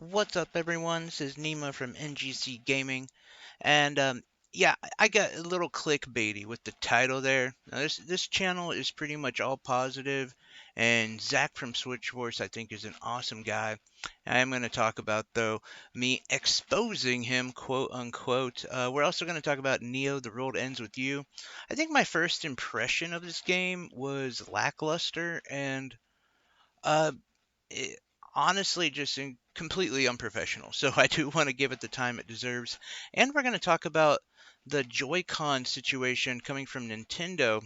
What's up, everyone? This is Nima from NGC Gaming, and yeah, I got a little clickbaity with the title there. Now, this channel is pretty much all positive, and Zach from Switchforce I think is an awesome guy. I'm going to talk about though me exposing him, quote unquote. We're also going to talk about Neo: The World Ends with You. I think my first impression of this game was lackluster and uh it, honestly just completely unprofessional. So I do want to give it the time it deserves. And we're going to talk about the Joy-Con situation coming from Nintendo.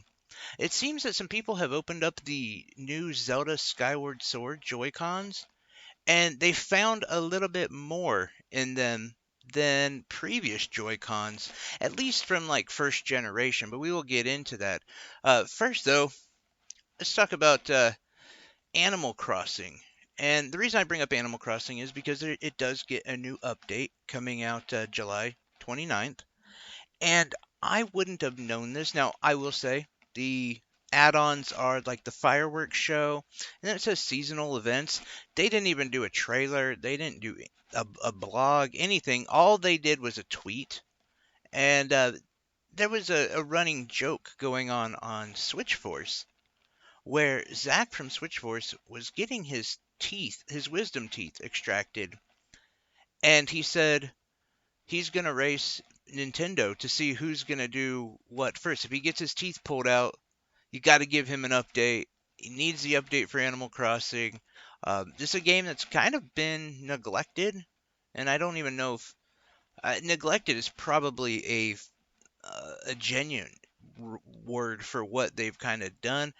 It seems that some people have opened up the new Zelda Skyward Sword Joy-Cons, and they found a little bit more in them than previous Joy-Cons, at least from like first generation, but we will get into that. First, though, let's talk about Animal Crossing. And the reason I bring up Animal Crossing is because it does get a new update coming out July 29th. And I wouldn't have known this. Now, I will say the add-ons are like the fireworks show, and then it says seasonal events. They didn't even do a trailer. They didn't do a blog, anything. All they did was a tweet. And there was a running joke going on Switchforce where Zack from Switchforce was getting his teeth, his wisdom teeth extracted, and he said he's gonna race Nintendo to see who's gonna do what first. If he gets his teeth pulled out, you got to give him an update. He needs the update for Animal Crossing. This is a game that's kind of been neglected, and I don't even know if neglected is probably a genuine word for what they've kind of done.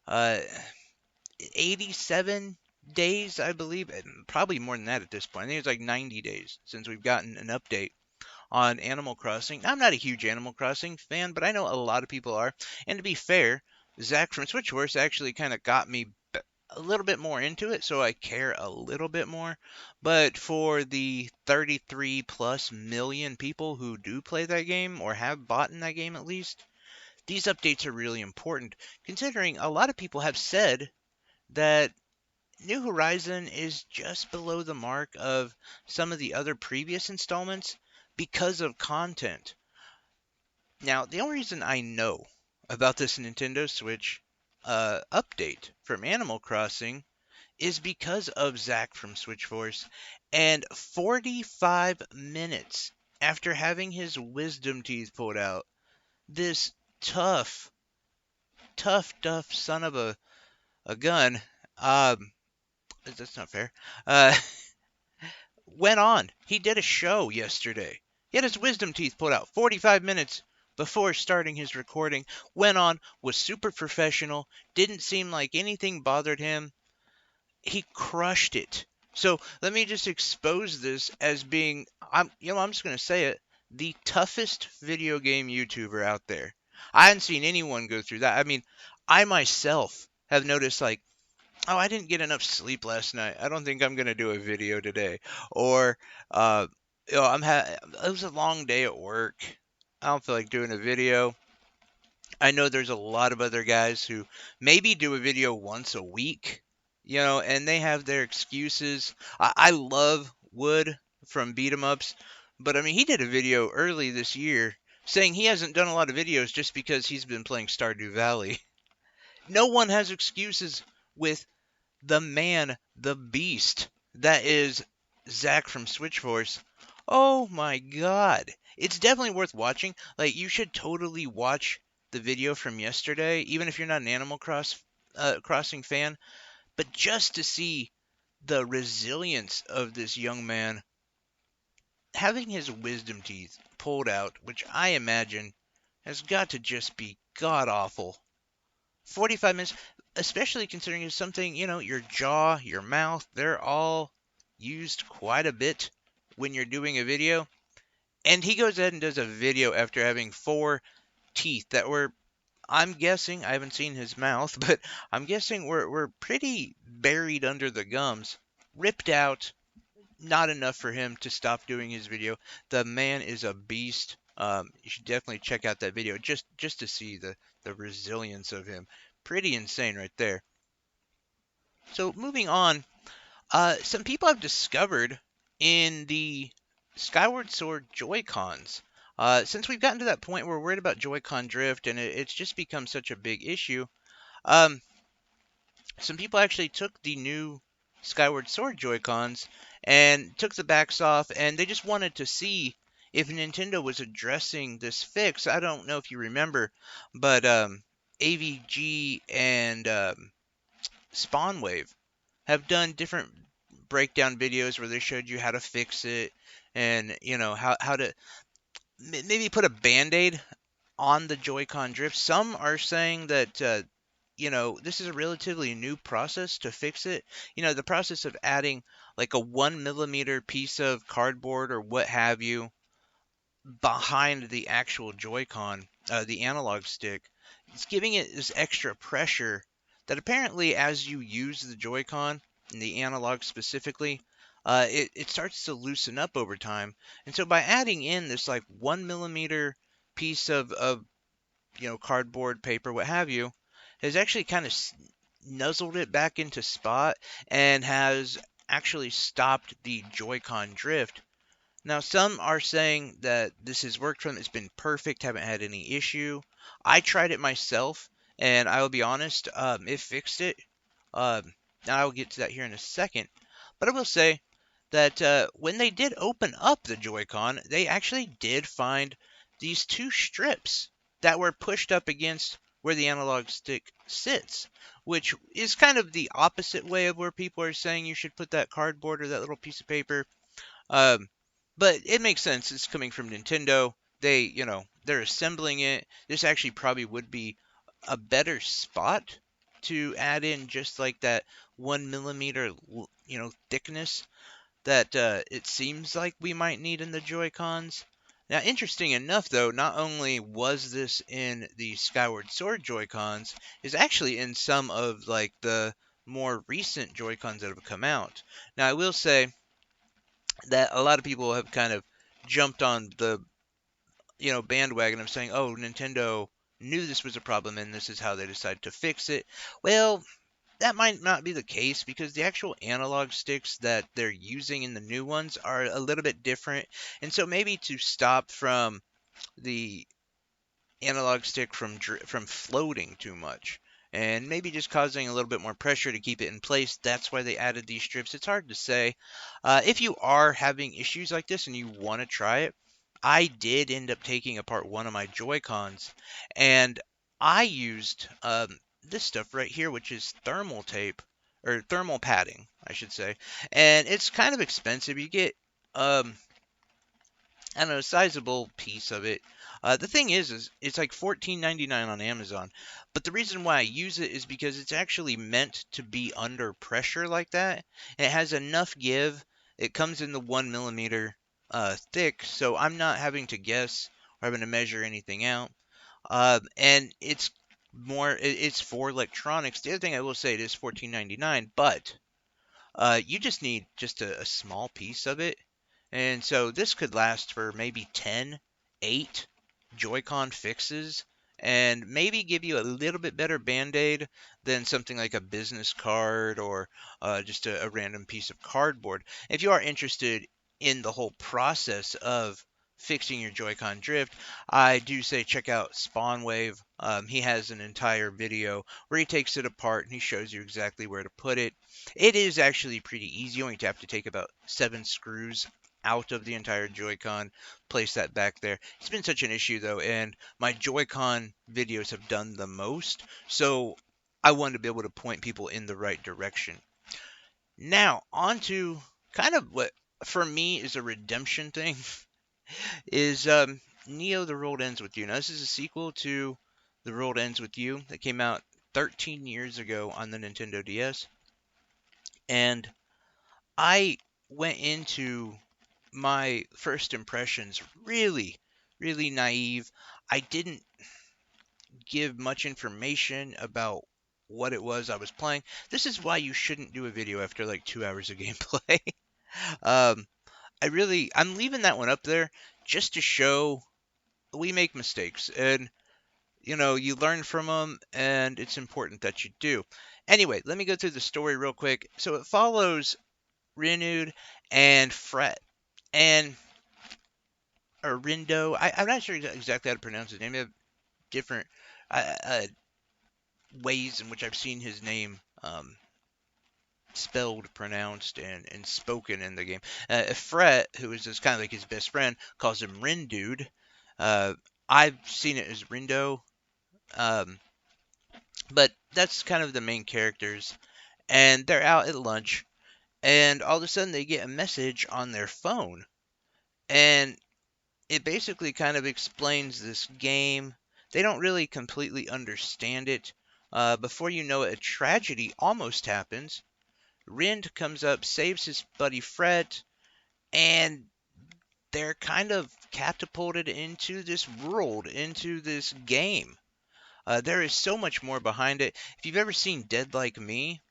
Uh, 87 days, I believe, and probably more than that at this point. I think it's like 90 days since we've gotten an update on Animal Crossing. I'm not a huge Animal Crossing fan, but I know a lot of people are. And to be fair, Zach from Switchforce actually kind of got me a little bit more into it, so I care a little bit more. But for the 33 plus million people who do play that game, or have bought in that game at least, these updates are really important, considering a lot of people have said that New Horizon is just below the mark of some of the other previous installments because of content. Now, the only reason I know about this Nintendo Switch update from Animal Crossing is because of Zack from Switchforce. And 45 minutes after having his wisdom teeth pulled out, this tough, tough son of a gun, um, that's not fair, uh, went on. He did a show yesterday. He had his wisdom teeth pulled out 45 minutes before starting his recording. Went on, was super professional, didn't seem like anything bothered him. He crushed it. So let me just expose this as being, I'm just going to say it, the toughest video game YouTuber out there. I haven't seen anyone go through that. I mean, I myself have noticed like, oh, I didn't get enough sleep last night. I don't think I'm gonna do a video today. Or, uh, it was a long day at work. I don't feel like doing a video. I know there's a lot of other guys who maybe do a video once a week, and they have their excuses. I love Wood from Beat 'em Ups, but I mean, he did a video early this year saying he hasn't done a lot of videos just because he's been playing Stardew Valley. No one has excuses with the man, the beast that is Zack from Switchforce. Oh my god. It's definitely worth watching. Like, you should totally watch the video from yesterday, even if you're not an Crossing fan, but just to see the resilience of this young man having his wisdom teeth pulled out, which I imagine has got to just be god awful. 45 minutes, especially considering it's something, your jaw, your mouth, they're all used quite a bit when you're doing a video. And he goes ahead and does a video after having four teeth that were, I'm guessing, I haven't seen his mouth, but I'm guessing were pretty buried under the gums, ripped out, not enough for him to stop doing his video. The man is a beast. You should definitely check out that video just to see the resilience of him. Pretty insane right there. So moving on, some people have discovered in the Skyward Sword Joy-Cons. Since we've gotten to that point where we're worried about Joy-Con drift and it's just become such a big issue, um, some people actually took the new Skyward Sword Joy-Cons and took the backs off, and they just wanted to see if Nintendo was addressing this fix. I don't know if you remember, but AVG and Spawnwave have done different breakdown videos where they showed you how to fix it and how to maybe put a band-aid on the Joy-Con drift. Some are saying that this is a relatively new process to fix it. The process of adding like a 1 millimeter piece of cardboard or what have you behind the actual Joy-Con, the analog stick, it's giving it this extra pressure that apparently as you use the Joy-Con, and the analog specifically, it starts to loosen up over time. And so by adding in this like 1 millimeter piece of cardboard, paper, what have you, has actually kind of nuzzled it back into spot and has actually stopped the Joy-Con drift. Now, some are saying that this has worked for them. It's been perfect, haven't had any issue. I tried it myself, and I will be honest, it fixed it. Now, I will get to that here in a second. But I will say that when they did open up the Joy-Con, they actually did find these two strips that were pushed up against where the analog stick sits, which is kind of the opposite way of where people are saying you should put that cardboard or that little piece of paper. Um, but it makes sense. It's coming from Nintendo. They're assembling it. This actually probably would be a better spot to add in just like that 1 millimeter, thickness that it seems like we might need in the Joy-Cons. Now, interesting enough, though, not only was this in the Skyward Sword Joy-Cons, is actually in some of like the more recent Joy-Cons that have come out. Now, I will say that a lot of people have kind of jumped on the bandwagon of saying, "Oh, Nintendo knew this was a problem and this is how they decided to fix it." Well, that might not be the case because the actual analog sticks that they're using in the new ones are a little bit different. And so maybe to stop from the analog stick from floating too much and maybe just causing a little bit more pressure to keep it in place, that's why they added these strips. It's hard to say. If you are having issues like this and you want to try it, I did end up taking apart one of my Joy-Cons, and I used this stuff right here, which is thermal tape, or thermal padding, I should say. And it's kind of expensive. You get, I don't know, a sizable piece of it. The thing is it's like $14.99 on Amazon. But the reason why I use it is because it's actually meant to be under pressure like that. And it has enough give. It comes in the 1 millimeter thick, so I'm not having to guess or having to measure anything out. And it's for electronics. The other thing I will say, it is $14.99, but you just need just a small piece of it. And so this could last for maybe 8 Joy-Con fixes and maybe give you a little bit better band-aid than something like a business card or just a random piece of cardboard. If you are interested in the whole process of fixing your Joy-Con drift, I do say check out Spawnwave. He has an entire video where he takes it apart and he shows you exactly where to put it. It is actually pretty easy. You only have to take about 7 screws out of the entire Joy-Con, place that back there. It's been such an issue though, and my Joy-Con videos have done the most, so I wanted to be able to point people in the right direction. Now, on to kind of what for me is a redemption thing is Neo The World Ends With You. Now, this is a sequel to The World Ends With You that came out 13 years ago on the Nintendo DS, and I went into my first impressions really, really naive. I didn't give much information about what it was I was playing. This is why you shouldn't do a video after like 2 hours of gameplay. um, I'm leaving that one up there just to show we make mistakes and you learn from them, and it's important that you do. Anyway, let me go through the story real quick. So it follows Renewed and Fret. And Arindo, I'm not sure exactly how to pronounce his name. They have different ways in which I've seen his name spelled, pronounced, and spoken in the game. Fret, who is just kind of like his best friend, calls him Rindude. Uh, I've seen it as Rindo, um, but that's kind of the main characters. And they're out at lunch, and all of a sudden they get a message on their phone. And it basically kind of explains this game. They don't really completely understand it. Before you know it, a tragedy almost happens. Rind comes up, saves his buddy Fret, and they're kind of catapulted into this world, into this game. There is so much more behind it. If you've ever seen Dead Like Me,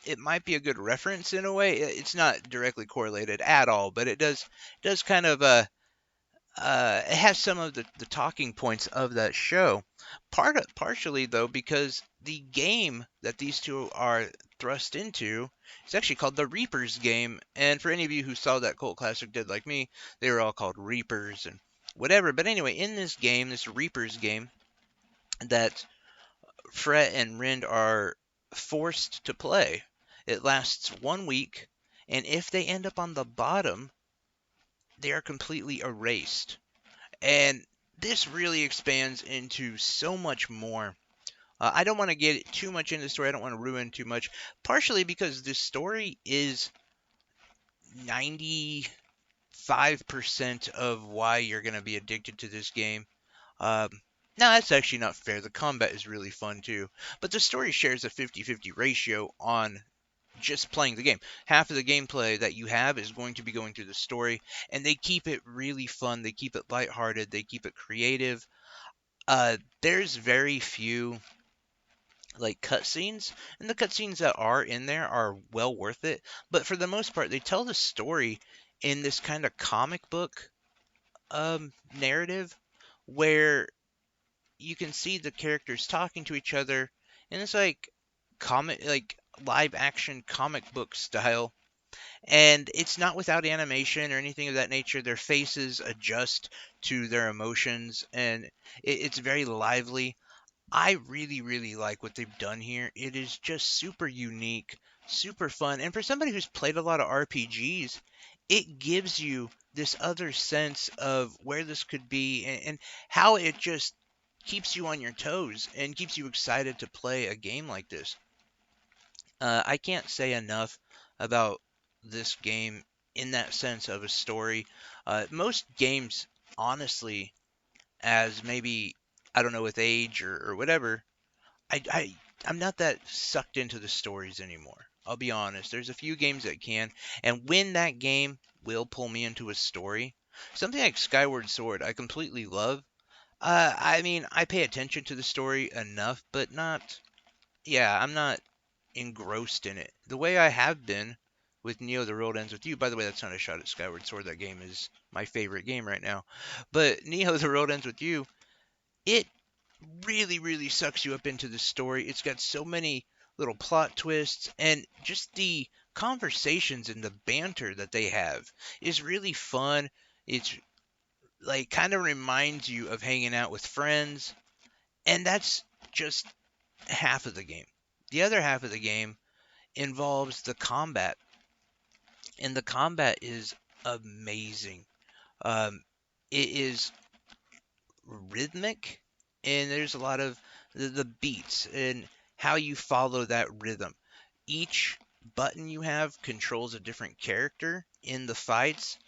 it might be a good reference in a way. It's not directly correlated at all, but it does kind of it has some of the talking points of that show. Partially though, because the game that these two are thrust into is actually called the Reapers game. And for any of you who saw that cult classic Dead Like Me, they were all called Reapers and whatever. But anyway, in this game, this Reapers game, that Fret and Rind are forced to play, it lasts 1 week, and if they end up on the bottom, they are completely erased. And this really expands into so much more. I don't want to get too much into the story. I don't want to ruin too much. Partially because this story is 95% of why you're going to be addicted to this game. Um, no, that's actually not fair. The combat is really fun too. But the story shares a 50-50 ratio on just playing the game. Half of the gameplay that you have is going to be going through the story, and they keep it really fun. They keep it lighthearted. They keep it creative. There's very few like cutscenes, and the cutscenes that are in there are well worth it. But for the most part, they tell the story in this kind of comic book narrative where you can see the characters talking to each other, and it's like like live action comic book style. And it's not without animation or anything of that nature. Their faces adjust to their emotions, and it's very lively. I really, really like what they've done here. It is just super unique, super fun. And for somebody who's played a lot of RPGs, it gives you this other sense of where this could be, and how it just keeps you on your toes and keeps you excited to play a game like this. I can't say enough about this game in that sense of a story. Most games, honestly, as maybe, I don't know, with age or whatever, I, I I'm not that sucked into the stories anymore. I'll be honest. There's a few games that can, and when that game will pull me into a story, something like Skyward Sword, I completely love. I mean, I pay attention to the story enough, but not. Yeah, I'm not engrossed in it the way I have been with Neo the World Ends With You. By the way, that's not a shot at Skyward Sword. That game is my favorite game right now. But Neo the World Ends With You, it really, really sucks you up into the story. It's got so many little plot twists, and just the conversations and the banter that they have is really fun. It's like kind of reminds you of hanging out with friends, and that's just half of the game. The other half of the game involves the combat, and the combat is amazing. Um, it is rhythmic, and there's a lot of the beats and how you follow that rhythm. Each button you have controls a different character in the fights.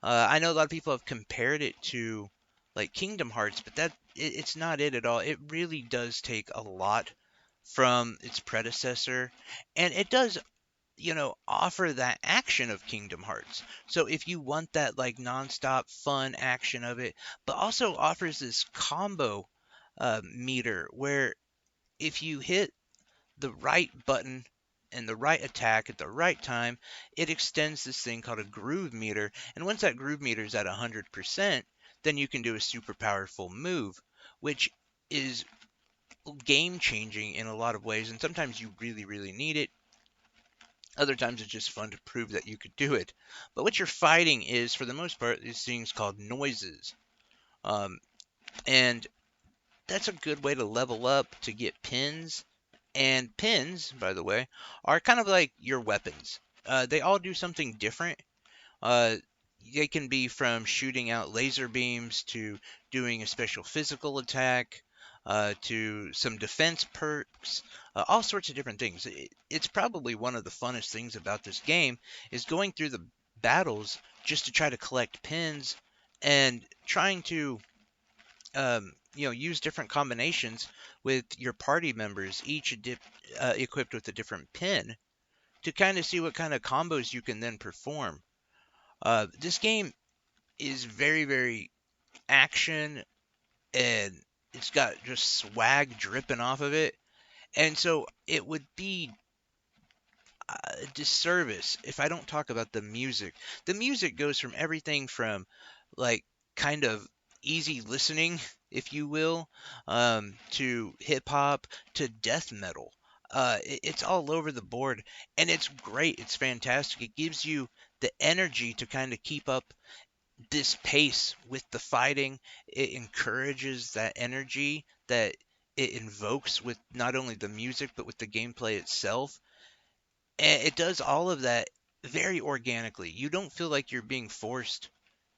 I know a lot of people have compared it to like Kingdom Hearts, but it's not it at all. It really does take a lot from its predecessor, and it does, offer that action of Kingdom Hearts. So if you want that like nonstop fun action of it, but also offers this combo meter where if you hit the right button and the right attack at the right time, it extends this thing called a groove meter. And once that groove meter is at 100%, then you can do a super powerful move, which is game changing in a lot of ways. And sometimes you really, really need it. Other times it's just fun to prove that you could do it. But what you're fighting is, for the most part, these things called noises. Um, and that's a good way to level up to get pins. And pins, by the way, are kind of like your weapons. They all do something different. Uh, they can be from shooting out laser beams to doing a special physical attack to some defense perks, all sorts of different things. It's probably one of the funnest things about this game is going through the battles just to try to collect pins and trying to use different combinations with your party members, each equipped with a different pin, to kind of see what kind of combos you can then perform. This game is very, very action, and it's got just swag dripping off of it. And so it would be a disservice if I don't talk about the music. The music goes from everything from like kind of easy listening, if you will, to hip hop to death metal. It's all over the board, and it's great. It's fantastic. It gives you the energy to kind of keep up this pace with the fighting. It encourages that energy that it invokes with not only the music but with the gameplay itself. And it does all of that very organically. You don't feel like you're being forced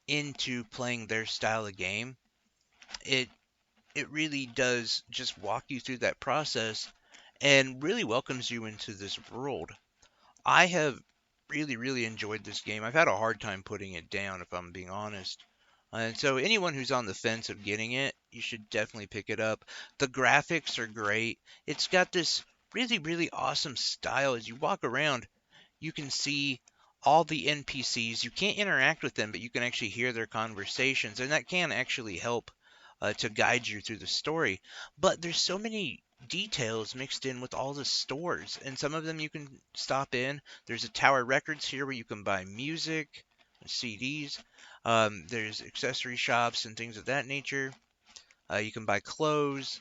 into playing their style of game. It it really does just walk you through that process and really welcomes you into this world. I have really, really enjoyed this game. I've had a hard time putting it down, if I'm being honest. And so, anyone who's on the fence of getting it, you should definitely pick it up. The graphics are great. It's got this really, really awesome style. As you walk around, you can see all the NPCs. You can't interact with them, but you can actually hear their conversations, and that can actually help to guide you through the story. But there's so many details mixed in with all the stores, and some of them you can stop in. There's a Tower Records here where you can buy music, CDs. There's accessory shops and things of that nature. You can buy clothes,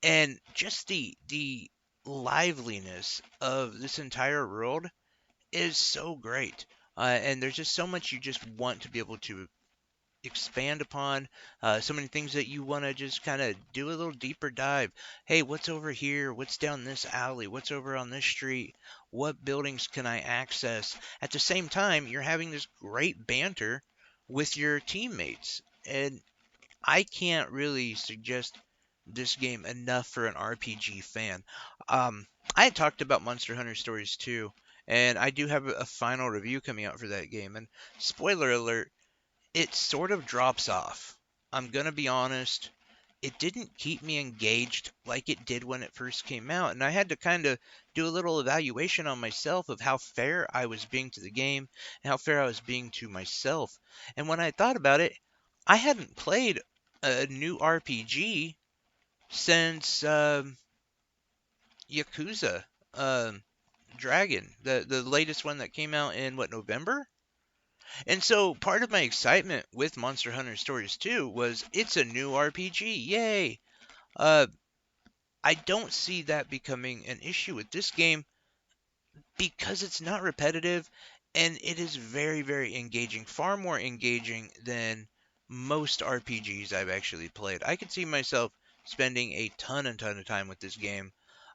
and just the liveliness of this entire world is so great. And there's just so much you just want to be able to expand upon, so many things that you want to just kind of do a little deeper dive. Hey, what's over here? What's down this alley? What's over on this street? What buildings can I access? At the same time, you're having this great banter with your teammates. And I can't really suggest this game enough for an RPG fan. I had talked about Monster Hunter Stories 2, and I do have a final review coming out for that game. And spoiler alert, it sort of drops off. I'm going to be honest. It didn't keep me engaged like it did when it first came out. And I had to kind of do a little evaluation on myself of how fair I was being to the game and how fair I was being to myself. And when I thought about it, I hadn't played a new RPG since Yakuza Dragon, the latest one that came out in, what, November? And so part of my excitement with Monster Hunter Stories 2 was it's a new RPG. Yay! Uh, I don't see that becoming an issue with this game because it's not repetitive and it is very, very engaging. Far more engaging than most RPGs I've actually played. I could see myself spending a ton and ton of time with this game.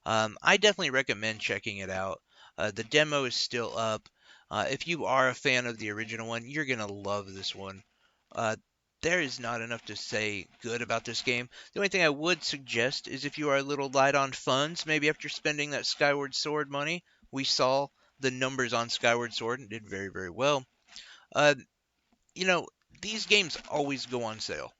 I definitely recommend checking it out. The demo is still up. If you are a fan of the original one, you're going to love this one. Uh, there is not enough to say good about this game. The only thing I would suggest is if you are a little light on funds, maybe after spending that Skyward Sword money, we saw the numbers on Skyward Sword and did very, very well. Uh, you know, these games always go on sale.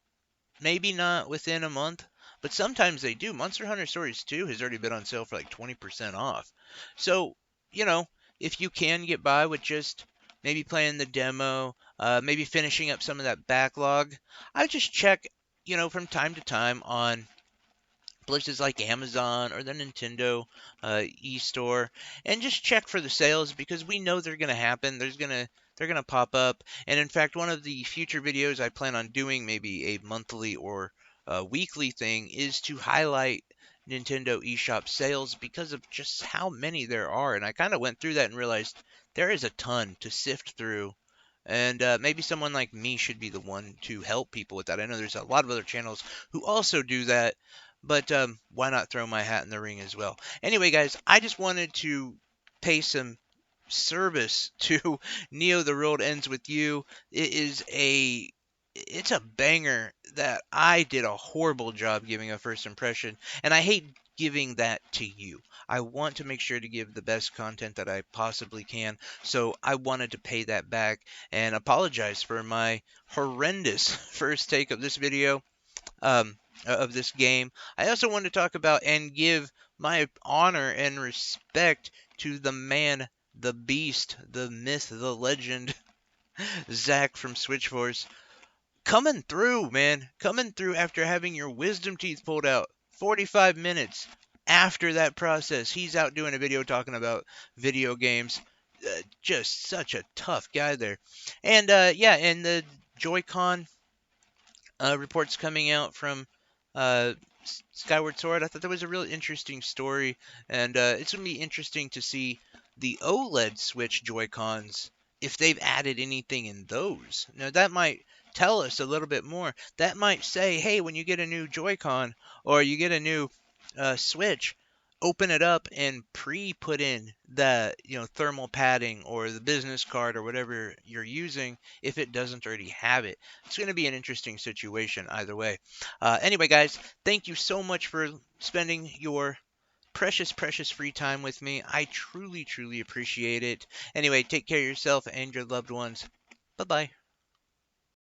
Maybe not within a month, but sometimes they do. Monster Hunter Stories 2 has already been on sale for like 20% off. So, you know, if you can get by with just maybe playing the demo, maybe finishing up some of that backlog, I would just check, from time to time on places like Amazon or the Nintendo e-store, and just check for the sales because we know they're going to happen. They're gonna pop up. And in fact, one of the future videos I plan on doing, maybe a monthly or weekly thing, is to highlight Nintendo eShop sales because of just how many there are. And I kind of went through that and realized there is a ton to sift through. And maybe someone like me should be the one to help people with that. I know there's a lot of other channels who also do that, but why not throw my hat in the ring as well? Anyway, guys, I just wanted to pay some service to Neo the World Ends With You. It's a banger that I did a horrible job giving a first impression, and I hate giving that to you. I want to make sure to give the best content that I possibly can, so I wanted to pay that back and apologize for my horrendous first take of this video, of this game. I also wanted to talk about and give my honor and respect to the man, the beast, the myth, the legend, Zach from Switchforce. Coming through, man. Coming through after having your wisdom teeth pulled out. 45 minutes after that process, he's out doing a video talking about video games. Just such a tough guy there. And yeah, and the Joy-Con reports coming out from uh, Skyward Sword. I thought that was a really interesting story, and it's going to be interesting to see the OLED Switch Joy-Cons, if they've added anything in those. Now, that might tell us a little bit more. That might say, hey, when you get a new Joy-Con or you get a new Switch, open it up and pre-put in the thermal padding or the business card or whatever you're using if it doesn't already have it. It's going to be an interesting situation either way. Anyway, guys, thank you so much for spending your precious free time with me. I truly appreciate it. Anyway, take care of yourself and your loved ones. Bye bye.